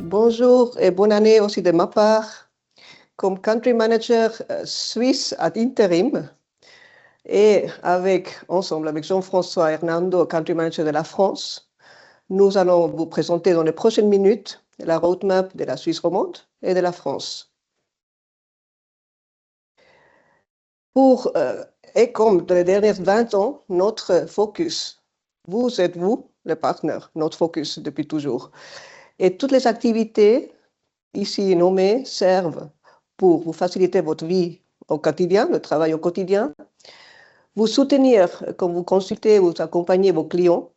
Bonjour et bonne année aussi de ma part. Comme country manager suisse ad interim et ensemble avec Jean-François Hernando, country manager de la France, nous allons vous présenter dans les prochaines minutes la roadmap de la Suisse romande et de la France. Et comme dans les dernières 20 ans, notre focus, vous êtes vous, les partenaires, notre focus depuis toujours. Et toutes les activités ici nommées servent pour vous faciliter votre vie au quotidien, le travail au quotidien, vous soutenir quand vous consultez, vous accompagnez vos clients,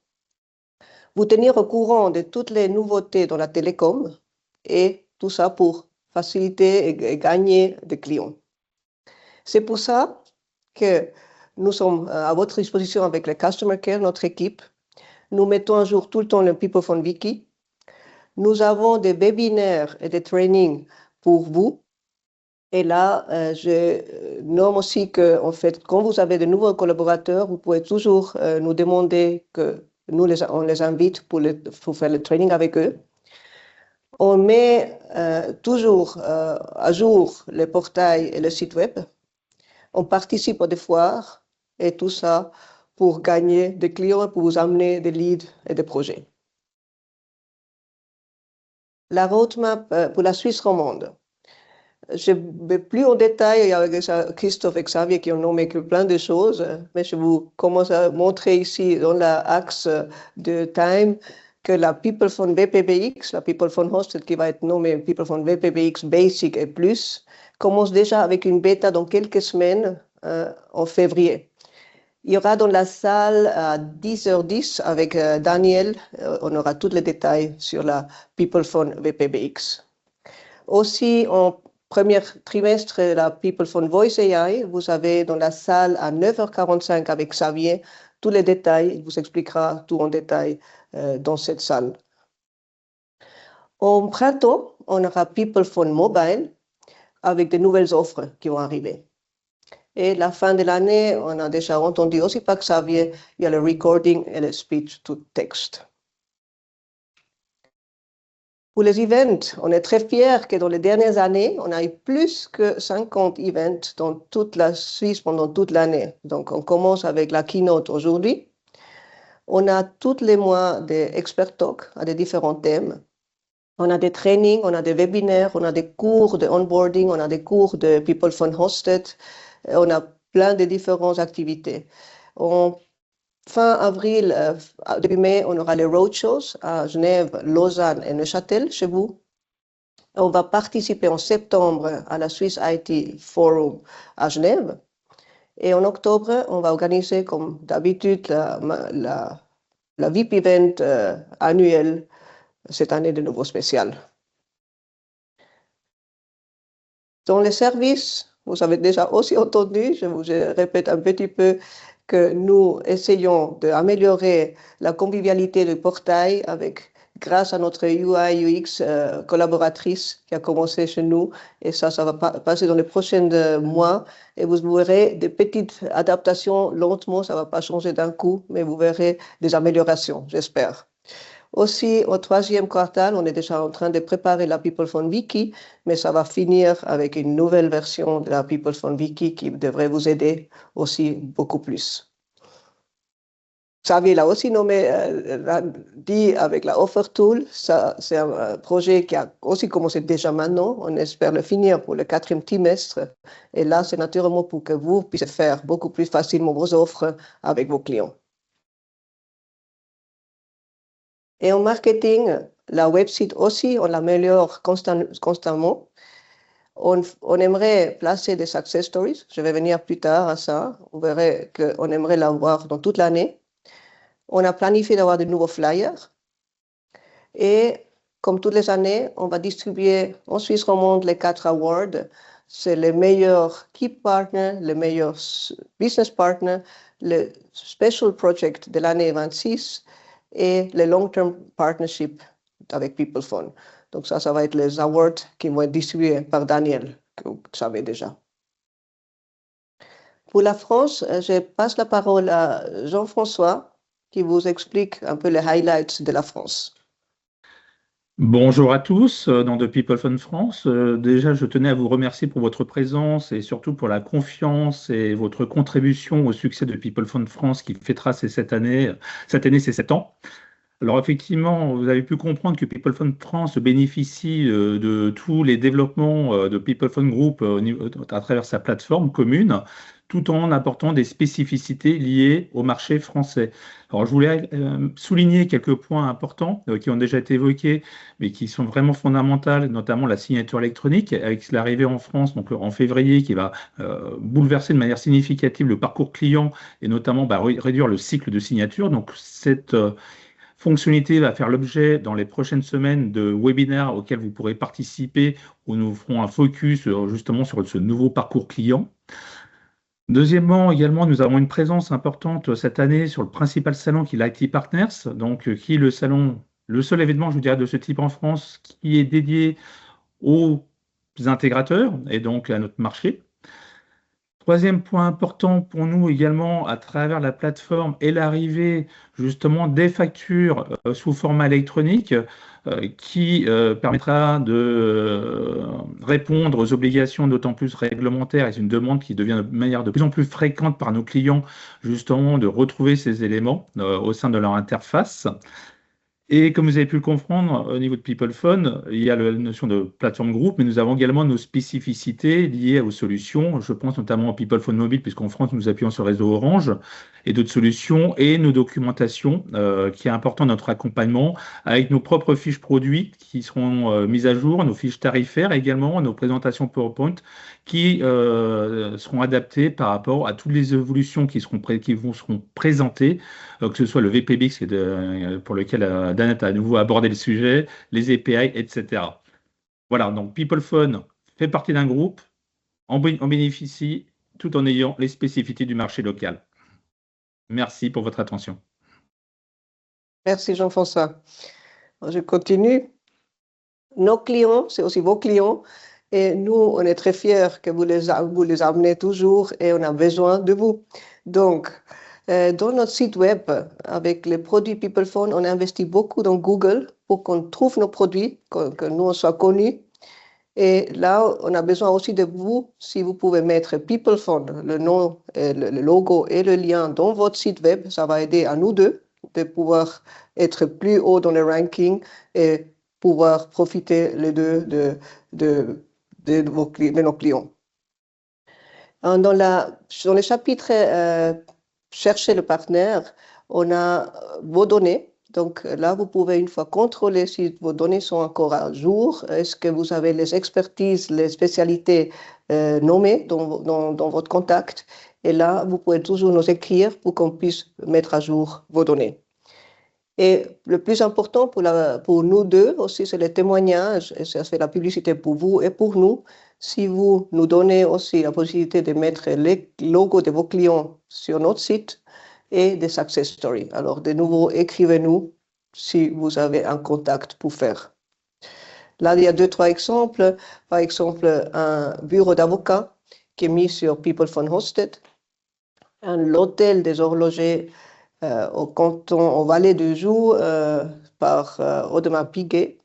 vous tenir au courant de toutes les nouveautés dans la télécom et tout ça pour faciliter et gagner des clients. C'est pour ça que nous sommes à votre disposition avec le Customer Care, notre équipe. Nous mettons à jour tout le temps le PeoplePhone Wiki. Nous avons des webinaires et des trainings pour vous. Et là, je nomme aussi que, en fait, quand vous avez de nouveaux collaborateurs, vous pouvez toujours nous demander que on les invite pour faire le training avec eux. On met toujours à jour les portails et le site web. On participe à des foires et tout ça pour gagner des clients, pour vous amener des leads et des projets. La roadmap pour la Suisse romande. Je ne vais plus en détail avec Christophe et Xavier qui ont nommé plein de choses, mais je vous commence à montrer ici dans l'axe de time que la PeoplePhone VPBX, la PeoplePhone Hosted qui va être nommée PeoplePhone VPBX Basic et Plus, commence déjà avec une bêta dans quelques semaines en février. Il y aura dans la salle à 10h10 avec Daniel, on aura tous les détails sur la PeoplePhone VPBX. Aussi, en premier trimestre, la PeoplePhone Voice AI, vous avez dans la salle à 9h45 avec Xavier tous les détails, il vous expliquera tout en détail dans cette salle. En printemps, on aura PeoplePhone Mobile avec de nouvelles offres qui vont arriver. Et la fin de l'année, on a déjà entendu aussi par Xavier, il y a le recording et le speech to text. Pour les events, on est très fiers que dans les dernières années, on a eu plus que 50 events dans toute la Suisse pendant toute l'année. Donc, on commence avec la keynote aujourd'hui. On a tous les mois des expert talks à des différents thèmes. On a des trainings, on a des webinaires, on a des cours de onboarding, on a des cours de PeoplePhone Hosted. On a plein de différentes activités. Fin avril, début mai, on aura les roadshows à Genève, Lausanne et Neuchâtel, chez vous. On va participer en septembre à la Swiss IT Forum à Genève. Et en octobre, on va organiser, comme d'habitude, la VIP Event annuel, cette année de nouveau spécial. Dans les services, vous avez déjà aussi entendu, je vous répète un petit peu, que nous essayons d'améliorer la convivialité du portail grâce à notre UI UX collaboratrice qui a commencé chez nous. Et ça va passer dans les prochains mois. Et vous verrez des petites adaptations lentement, ça ne va pas changer d'un coup, mais vous verrez des améliorations, j'espère. Aussi, au troisième quartal, on est déjà en train de préparer la PeoplePhone Wiki, mais ça va finir avec une nouvelle version de la PeoplePhone Wiki qui devrait vous aider aussi beaucoup plus. Xavier l'a aussi dit avec la Offer Tool, c'est un projet qui a aussi commencé déjà maintenant. On espère le finir pour le 4e trimestre. Et là, c'est naturellement pour que vous puissiez faire beaucoup plus facilement vos offres avec vos clients. Et en marketing, la website aussi, on l'améliore constamment. On aimerait placer des success stories. Je vais venir plus tard à ça. Vous verrez qu'on aimerait l'avoir dans toute l'année. On a planifié d'avoir de nouveaux flyers. Et comme toutes les années, on va distribuer en Suisse romande les 4 awards. C'est les meilleurs key partners, les meilleurs business partners, le special project de l'année 26 et le long-term partnership avec PeoplePhone. Donc ça va être les awards qui vont être distribués par Daniel, que vous savez déjà. Pour la France, je passe la parole à Jean-François qui vous explique un peu les highlights de la France. Bonjour à tous dans The People Fund France. Déjà, je tenais à vous remercier pour votre présence et surtout pour la confiance et votre contribution au succès de People Fund France qui fêtera cette année. Cette année, c'est 7 ans. Alors effectivement, vous avez pu comprendre que People Fund France bénéficie de tous les développements de People Fund Group à travers sa plateforme commune, tout en apportant des spécificités liées au marché français. Alors je voulais souligner quelques points importants qui ont déjà été évoqués, mais qui sont vraiment fondamentaux, notamment la signature électronique, avec l'arrivée en France, donc en février, qui va bouleverser de manière significative le parcours client et notamment réduire le cycle de signature. Donc cette fonctionnalité va faire l'objet dans les prochaines semaines de webinaires auxquels vous pourrez participer, où nous ferons un focus justement sur ce nouveau parcours client. Deuxièmement, également, nous avons une présence importante cette année sur le principal salon qui est l'IT Partners, donc qui est le salon, le seul événement, je dirais, de ce type en France qui est dédié aux intégrateurs et donc à notre marché. Troisième point important pour nous également, à travers la plateforme et l'arrivée justement des factures sous format électronique qui permettra de répondre aux obligations d'autant plus réglementaires et c'est une demande qui devient de manière de plus en plus fréquente par nos clients justement de retrouver ces éléments au sein de leur interface. Et comme vous avez pu le comprendre, au niveau de PeoplePhone, il y a la notion de plateforme groupe, mais nous avons également nos spécificités liées aux solutions. Je pense notamment au PeoplePhone mobile, puisqu'en France, nous appuyons sur le réseau Orange, et d'autres solutions, et nos documentations, qui est important dans notre accompagnement, avec nos propres fiches produits qui seront mises à jour, nos fiches tarifaires également, nos présentations PowerPoint, qui seront adaptées par rapport à toutes les évolutions qui seront présentées que ce soit le VPBX pour lequel Danette a à nouveau abordé le sujet, les API, etc. Voilà, donc PeoplePhone fait partie d'un groupe, en bénéficie tout en ayant les spécificités du marché local. Merci pour votre attention. Merci Jean-François. Je continue. Nos clients, c'est aussi vos clients. Et nous, on est très fiers que vous les amenez toujours et on a besoin de vous. Donc, dans notre site web, avec les produits PeoplePhone, on investit beaucoup dans Google pour qu'on trouve nos produits, que nous on soit connus. Et là, on a besoin aussi de vous, si vous pouvez mettre PeoplePhone, le nom, le logo et le lien dans votre site web, ça va aider à nous deux de pouvoir être plus haut dans le ranking et pouvoir profiter les deux de nos clients. Dans le chapitre Chercher le partenaire, on a vos données. Donc là, vous pouvez une fois contrôler si vos données sont encore à jour. Est-ce que vous avez les expertises, les spécialités nommées dans votre contact? Et là, vous pouvez toujours nous écrire pour qu'on puisse mettre à jour vos données. Et le plus important pour nous deux aussi, c'est les témoignages. Et ça fait la publicité pour vous et pour nous. Si vous nous donnez aussi la possibilité de mettre les logos de vos clients sur notre site et des success stories. Alors, de nouveau, écrivez-nous si vous avez un contact pour faire. Là, il y a 2-3 exemples. Par exemple, un bureau d'avocat qui est mis sur PeoplePhone Hosted, l'hôtel des horlogers au canton, au Valais du Joux, par Audemars Piguet,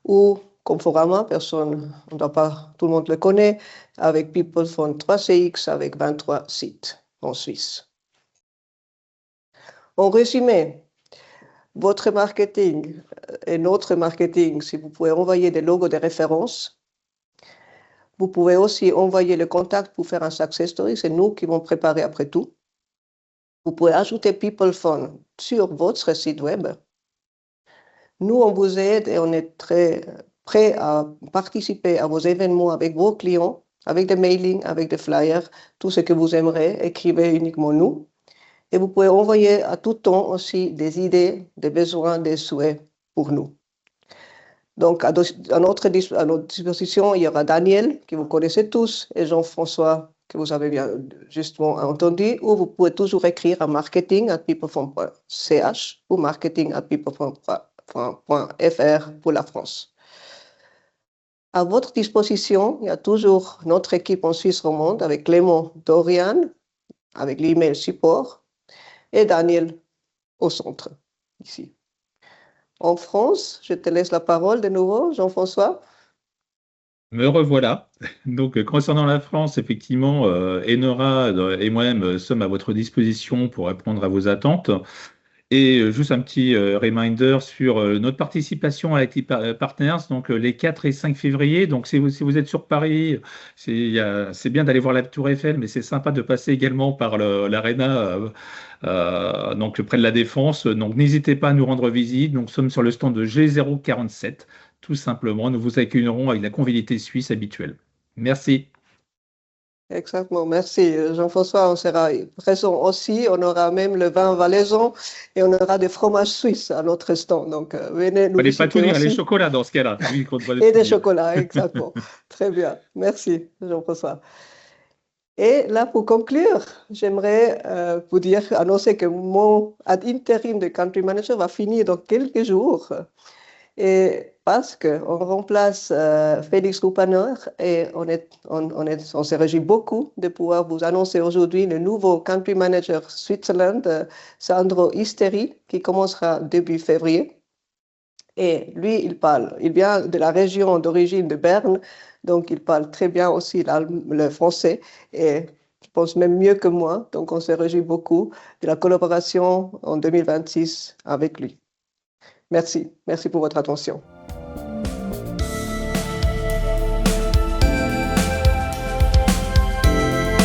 ou Conforama, personne, on doit pas, tout le monde le connaît, avec PeoplePhone 3CX, avec 23 sites en Suisse. En résumé, votre marketing et notre marketing, si vous pouvez envoyer des logos de référence, vous pouvez aussi envoyer le contact pour faire un success story, c'est nous qui vont préparer après tout. Vous pouvez ajouter PeoplePhone sur votre site web. Nous, on vous aide et on est très prêts à participer à vos événements avec vos clients, avec des mailings, avec des flyers, tout ce que vous aimerez, écrivez uniquement nous. Et vous pouvez envoyer à tout temps aussi des idées, des besoins, des souhaits pour nous. Donc, à notre disposition, il y aura Daniel, que vous connaissez tous, et Jean-François, que vous avez bien justement entendu, ou vous pouvez toujours écrire à marketing@peoplephone.ch ou marketing@peoplephone.fr pour la France. À votre disposition, il y a toujours notre équipe en Suisse romande avec Clément Dorian, avec l'email support, et Daniel au centre, ici. en France. Je te laisse la parole de nouveau, Jean-François. Me revoilà. Donc, concernant la France, effectivement, Enora et moi-même sommes à votre disposition pour répondre à vos attentes. Et juste un petit reminder sur notre participation à l'IT Partners, donc les 4 et 5 février. Donc, si vous êtes sur Paris, c'est bien d'aller voir la Tour Eiffel, mais c'est sympa de passer également par l'Arena, donc près de la Défense. Donc, n'hésitez pas à nous rendre visite. Donc, nous sommes sur le stand de G047, tout simplement. Nous vous accueillerons avec la convivialité suisse habituelle. Merci. Exactement, merci. Jean-François, on sera présent aussi. On aura même le vin valaisan et on aura des fromages suisses à notre stand. Donc, venez nous Pas les visiter patouilles, les aussi. chocolats dans ce cas-là. Oui, qu'on doit le Et des souligner. chocolats, exactement. Très bien. Merci, Jean-François. Et là, pour conclure, j'aimerais vous dire, annoncer que mon ad intérim de country manager va finir dans quelques jours. Et parce qu'on remplace Félix Rupaner et on se réjouit beaucoup de pouvoir vous annoncer aujourd'hui le nouveau country manager Switzerland, Sandro Isteri, qui commencera début février. Et lui, il vient de la région d'origine de Berne, donc il parle très bien aussi le français et je pense même mieux que moi. Donc on se réjouit beaucoup de la collaboration en 2026 avec lui. Merci. Merci pour votre attention.